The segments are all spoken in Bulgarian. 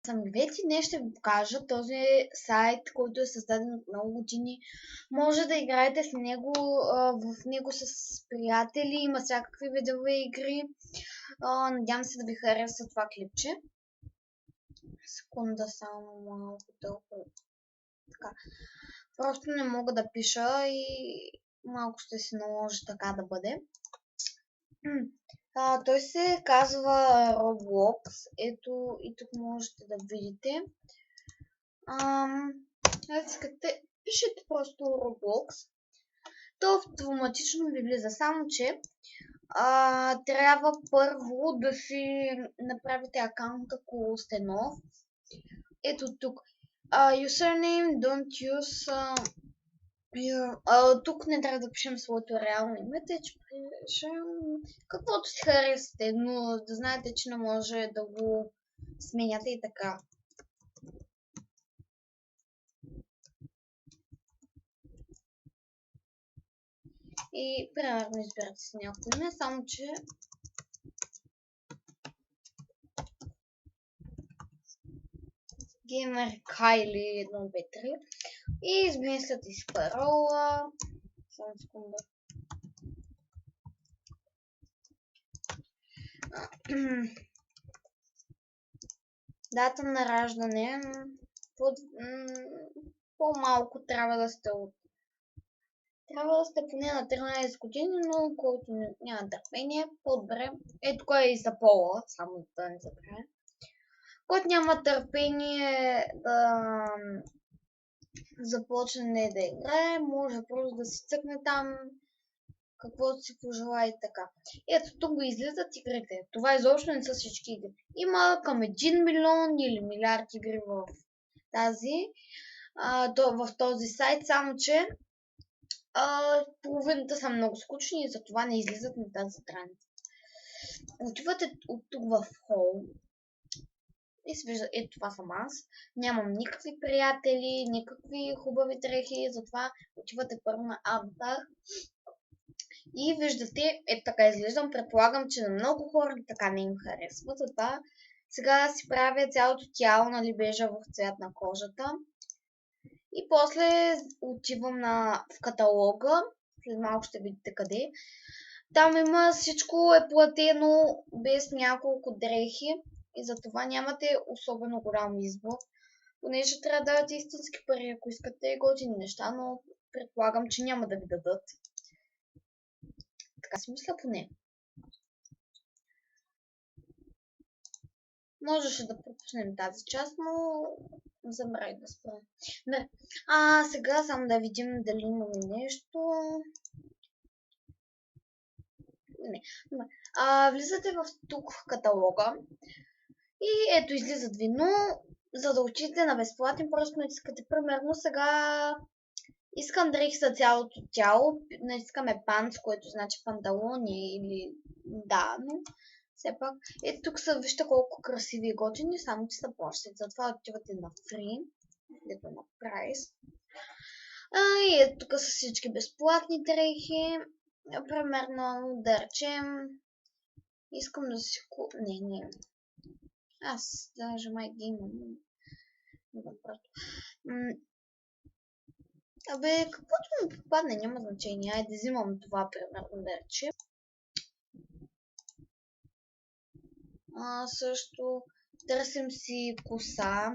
Съм Ивет и днес ще ви покажа този сайт, който е създаден от много години. Може да играете с него, в него с приятели, има всякакви видове игри. Надявам се да ви хареса това клипче. Секунда, само малко толкова. Така. Просто не мога да пиша и малко ще се наложи така да бъде. Той се казва Roblox. Ето и тук можете да видите. Искате, пишете просто Roblox. То автоматично ви влиза, само че трябва първо да си направите акаунт, ако сте нов. Ето тук. Username, don't use тук не трябва да пишем своето реално име, тъй че пишем каквото си харесате, но да знаете, че не може да го сменяте и така. И примерно избирате си някой име, само че Gamer Kylie 123 и измисляте си парола. Само секунда. Дата на раждане. По-малко трябва да сте поне на 13 години, но който няма търпение, по-добре. Ето кой е за пола, само да не забравя. Който няма търпение да започне да играе, може просто да си цъкне там каквото си пожелае и така. Ето тук го излизат игрите. Това изобщо не са всички игри. Има към 1 милион или милиард игри в този сайт, само че половината са много скучни и затова не излизат на тази страница. Отивате от тук в Home и се вижда, ето това съм аз. Нямам никакви приятели, никакви хубави дрехи, затова отивате първо на аватар. И виждате, ето така изглеждам. Предполагам, че на много хора така не им харесва. Затова сега си правя цялото тяло, нали, бежав цвят на кожата. И после отивам в каталога. След малко ще видите къде. Там има всичко е платено без няколко дрехи. И затова нямате особено голям избор. Понеже трябва да дадете истински пари, ако искате готини неща, но предполагам, че няма да ви дадат. Така си мисля поне. Можеше да пропуснем тази част, но забравих да спра. Не. Сега само да видим дали имаме нещо. Не. Влизате тук в каталога и ето излизат ви, но за да отидете на безплатен, просто натискате примерно сега искам дрехи за цялото тяло, натискаме панц, което значи панталони или да, но все пак. Ето тук са, вижте колко красиви и готини, само че са плащат. Затова отивате на Free, ето на Price. И ето тук са всички безплатни дрехи. Примерно, да речем, искам да си купя. Не. Аз даже май ги имам. Каквото ми попадне, няма значение. Айде, взимам това, примерно, да речем. Също търсим си коса.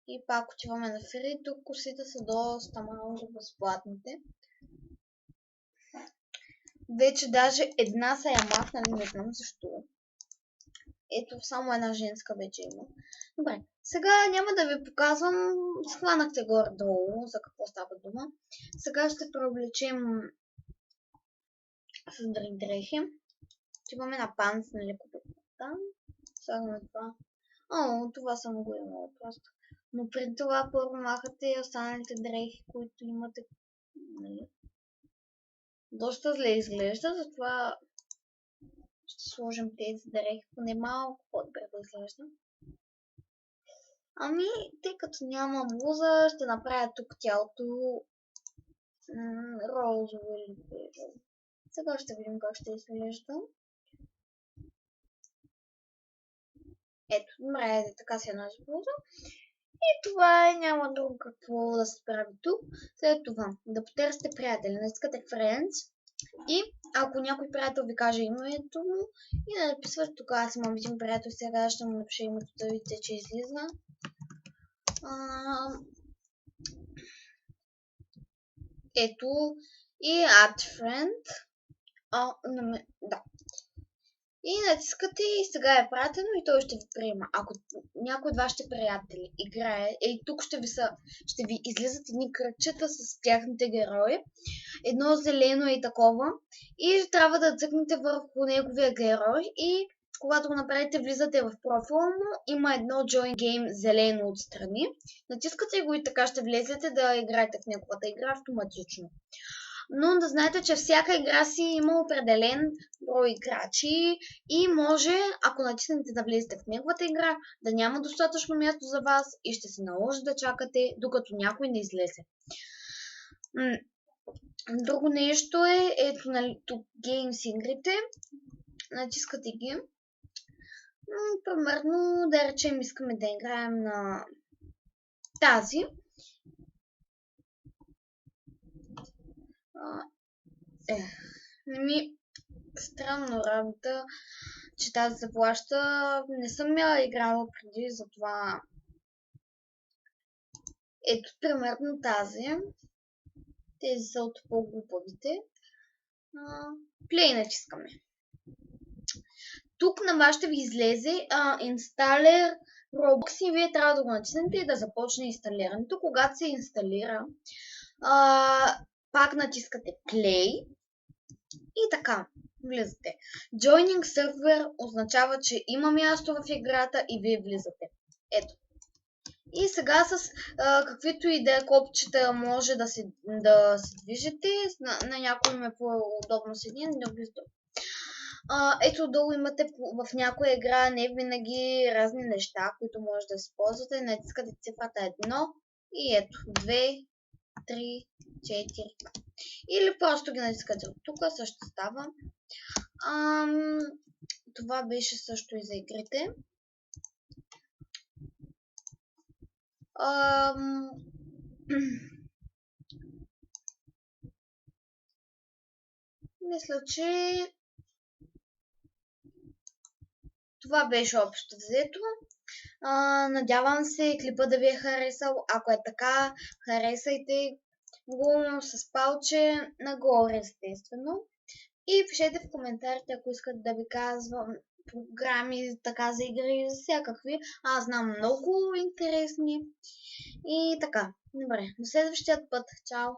И пак отиваме на Free. Тук косите са доста малко безплатните. Вече даже една са я махнали, не знам защо. Ето, само една женска вече има. Добре, сега няма да ви показвам. Схванахте горе-долу за какво става дума. Сега ще преоблечем с други дрехи. Отиваме на панц, нали, там. Слагаме това. Това съм го имала просто. Но преди това първо махате останалите дрехи, които имате. Нали? Доста зле изглежда, затова ще сложим тези дрехи поне малко по-добре да изглежда. Тъй като няма блуза, ще направя тук тялото розово или бежово. Сега ще видим как ще изглежда. Ето, добре, така се едно използва. И това е, няма друго какво да се прави тук. След това, да потърсите приятели, натискате Friends и ако някой приятел ви каже името му и да написвате тук, аз имам един приятел, сега ще му напиша името да видите, че излиза. Ето и Add Friend. Да. И натискате и сега е пратено и той ще ви приема. Ако някой от вашите приятели играе, тук ще ви излизат едни кръгчета с тяхните герои. Едно зелено и такова. И трябва да цъкнете върху неговия герой и когато го направите, влизате в профила му, има едно Join Game зелено отстрани. Натискате го и така ще влезете да играете в неговата игра автоматично. Но да знаете, че всяка игра си има определен брой играчи и може, ако натиснете да влезете в неговата игра, да няма достатъчно място за вас и ще се наложи да чакате, докато някой не излезе. Друго нещо е, ето нали, тук Games игрите, натискате ги. Примерно, да речем, искаме да играем на тази. Странно работа, че тази се плаща. Не съм я играла преди, затова ето примерно тази. Тези са от по-глупавите. Play натискаме. Тук на вас ще ви излезе Installer Roblox и вие трябва да го натиснете и да започне инсталирането. Когато се инсталира, пак натискате Play и така, влизате. Joining Server означава, че има място в играта и вие влизате. Ето. И сега с каквито и да е копчета може да се движите. На някой им е по-удобно с един, на други с друг. Ето долу имате в някоя игра не винаги разни неща, които може да използвате. Натискате цифрата 1 и ето 2, 3, 4. Или просто ги натискате от тук, също става. Това беше също и за игрите. Мисля, че това беше общо взето. Надявам се клипа да ви е харесал. Ако е така, харесайте го с палче нагоре, естествено. И пишете в коментарите, ако искате да ви казвам програми, така за игри, за всякакви. Аз знам много интересни. И така, добре, до следващия път. Чао!